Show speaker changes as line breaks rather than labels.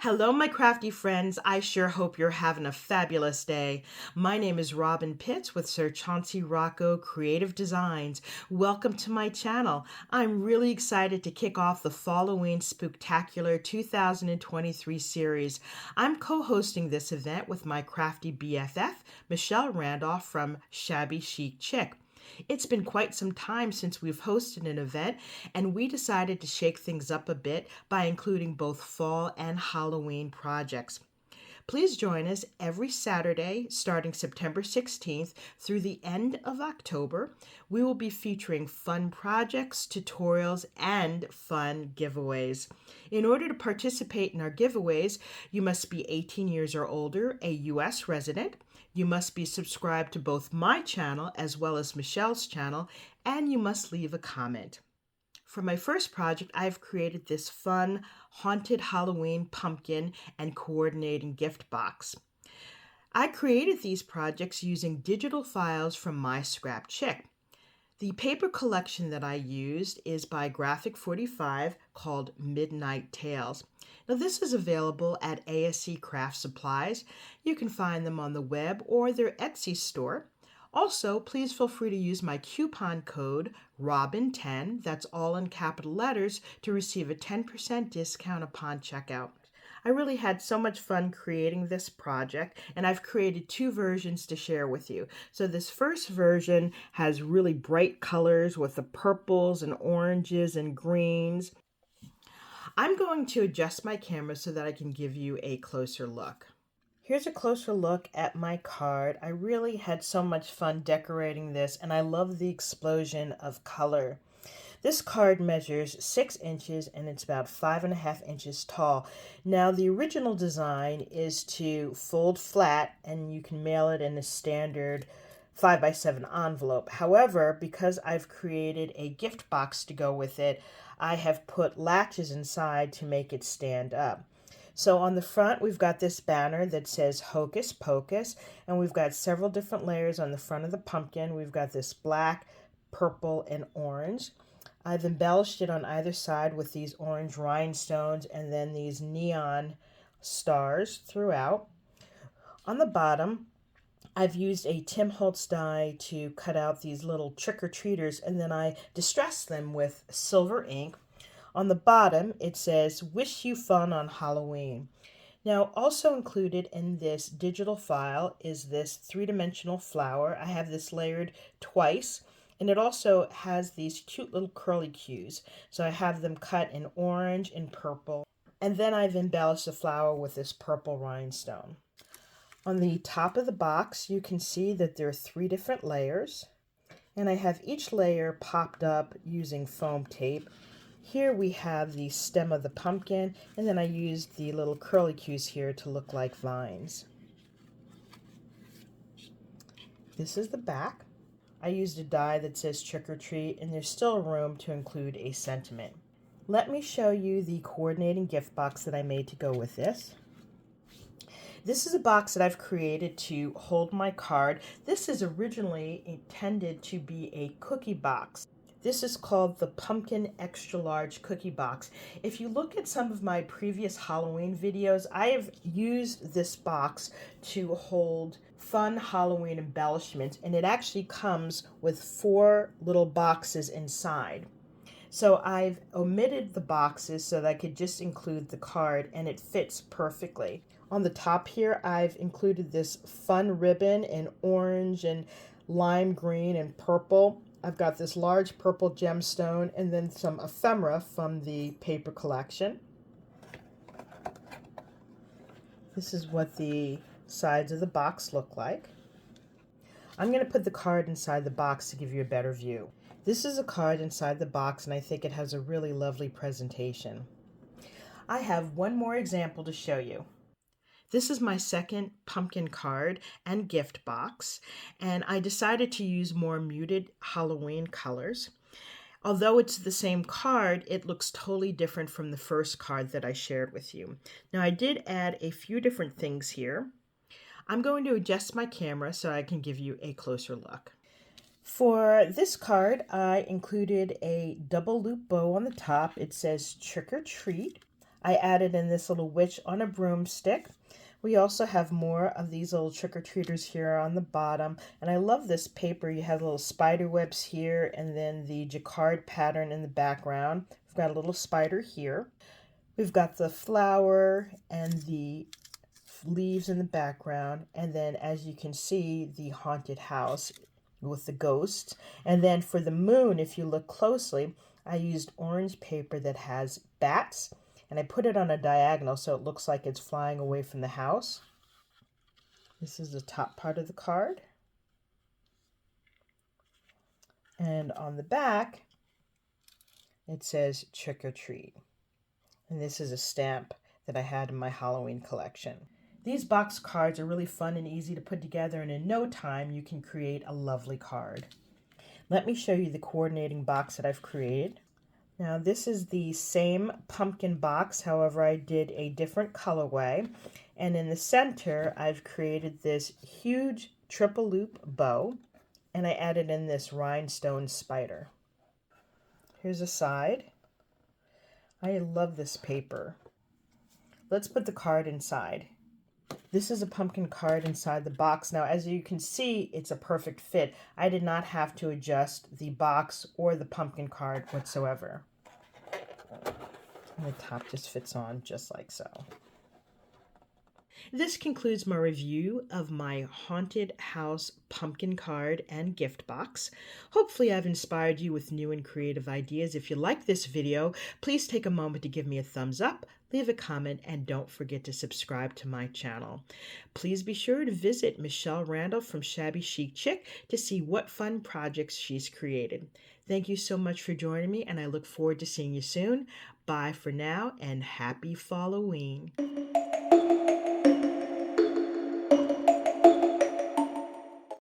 Hello, my crafty friends. I sure hope you're having a fabulous day. My name is Robyn Pitts with Sir Chauncey Rocco Creative Designs. Welcome to my channel. I'm really excited to kick off the Falloween Spooktacular 2023 series. I'm co-hosting this event with my crafty BFF, Michelle Randolph from Shabby Chic Chick. It's been quite some time since we've hosted an event, and we decided to shake things up a bit by including both fall and Halloween projects. Please join us every Saturday starting September 16th through the end of October. We will be featuring fun projects, tutorials, and fun giveaways. In order to participate in our giveaways, you must be 18 years or older, a U.S. resident. You must be subscribed to both my channel as well as Michelle's channel, and you must leave a comment. For my first project, I've created this fun haunted Halloween pumpkin and coordinating gift box. I created these projects using digital files from MYSCRAPCHICK. The paper collection that I used is by Graphic 45 called Midnight Tales. Now this is available at ASC Craft Supplies. You can find them on the web or their Etsy store. Also, please feel free to use my coupon code ROBYN10, that's all in capital letters, to receive a 10% discount upon checkout. I really had so much fun creating this project, and I've created two versions to share with you. So this first version has really bright colors with the purples and oranges and greens. I'm going to adjust my camera so that I can give you a closer look. Here's a closer look at my card. I really had so much fun decorating this, and I love the explosion of color. This card measures 6 inches and it's about 5.5 inches tall. Now the original design is to fold flat and you can mail it in a standard 5x7 envelope. However, because I've created a gift box to go with it, I have put latches inside to make it stand up. So on the front, we've got this banner that says Hocus Pocus, and we've got several different layers on the front of the pumpkin. We've got this black, purple, and orange. I've embellished it on either side with these orange rhinestones and then these neon stars throughout. On the bottom, I've used a Tim Holtz die to cut out these little trick-or-treaters, and then I distressed them with silver ink. On the bottom, it says, "Wish you fun on Halloween." Now, also included in this digital file is this three-dimensional flower. I have this layered twice, and it also has these cute little curly cues. So I have them cut in orange and purple, and then I've embellished the flower with this purple rhinestone. On the top of the box, you can see that there are 3 different layers, and I have each layer popped up using foam tape. Here we have the stem of the pumpkin, and then I used the little curly cues here to look like vines. This is the back. I used a die that says trick or treat, and there's still room to include a sentiment. Let me show you the coordinating gift box that I made to go with this. This is a box that I've created to hold my card. This is originally intended to be a cookie box. This is called the Pumpkin Extra Large Cookie Box. If you look at some of my previous Halloween videos, I have used this box to hold fun Halloween embellishments, and it actually comes with 4 little boxes inside. So I've omitted the boxes so that I could just include the card, and it fits perfectly. On the top here, I've included this fun ribbon in orange and lime green and purple. I've got this large purple gemstone and then some ephemera from the paper collection. This is what the sides of the box look like. I'm going to put the card inside the box to give you a better view. This is a card inside the box, and I think it has a really lovely presentation. I have one more example to show you. This is my second pumpkin card and gift box, and I decided to use more muted Halloween colors. Although it's the same card, it looks totally different from the first card that I shared with you. Now, I did add a few different things here. I'm going to adjust my camera so I can give you a closer look. For this card, I included a double loop bow on the top. It says trick or treat. I added in this little witch on a broomstick. We also have more of these little trick-or-treaters here on the bottom. And I love this paper. You have little spider webs here and then the jacquard pattern in the background. We've got a little spider here. We've got the flower and the leaves in the background. And then as you can see, the haunted house with the ghosts. And then for the moon, if you look closely, I used orange paper that has bats. And I put it on a diagonal so it looks like it's flying away from the house. This is the top part of the card. And on the back, it says trick or treat. And this is a stamp that I had in my Halloween collection. These box cards are really fun and easy to put together, and in no time you can create a lovely card. Let me show you the coordinating box that I've created. Now this is the same pumpkin box, however I did a different colorway. And in the center, I've created this huge triple loop bow, and I added in this rhinestone spider. Here's a side. I love this paper. Let's put the card inside. This is a pumpkin card inside the box. Now, as you can see, it's a perfect fit. I did not have to adjust the box or the pumpkin card whatsoever. And the top just fits on just like so. This concludes my review of my haunted house pumpkin card and gift box. Hopefully I've inspired you with new and creative ideas. If you like this video, please take a moment to give me a thumbs up, leave a comment, and don't forget to subscribe to my channel. Please be sure to visit Michelle Randall from Shabby Chic Chick to see what fun projects she's created. Thank you so much for joining me, and I look forward to seeing you soon. Bye for now, and happy Falloween.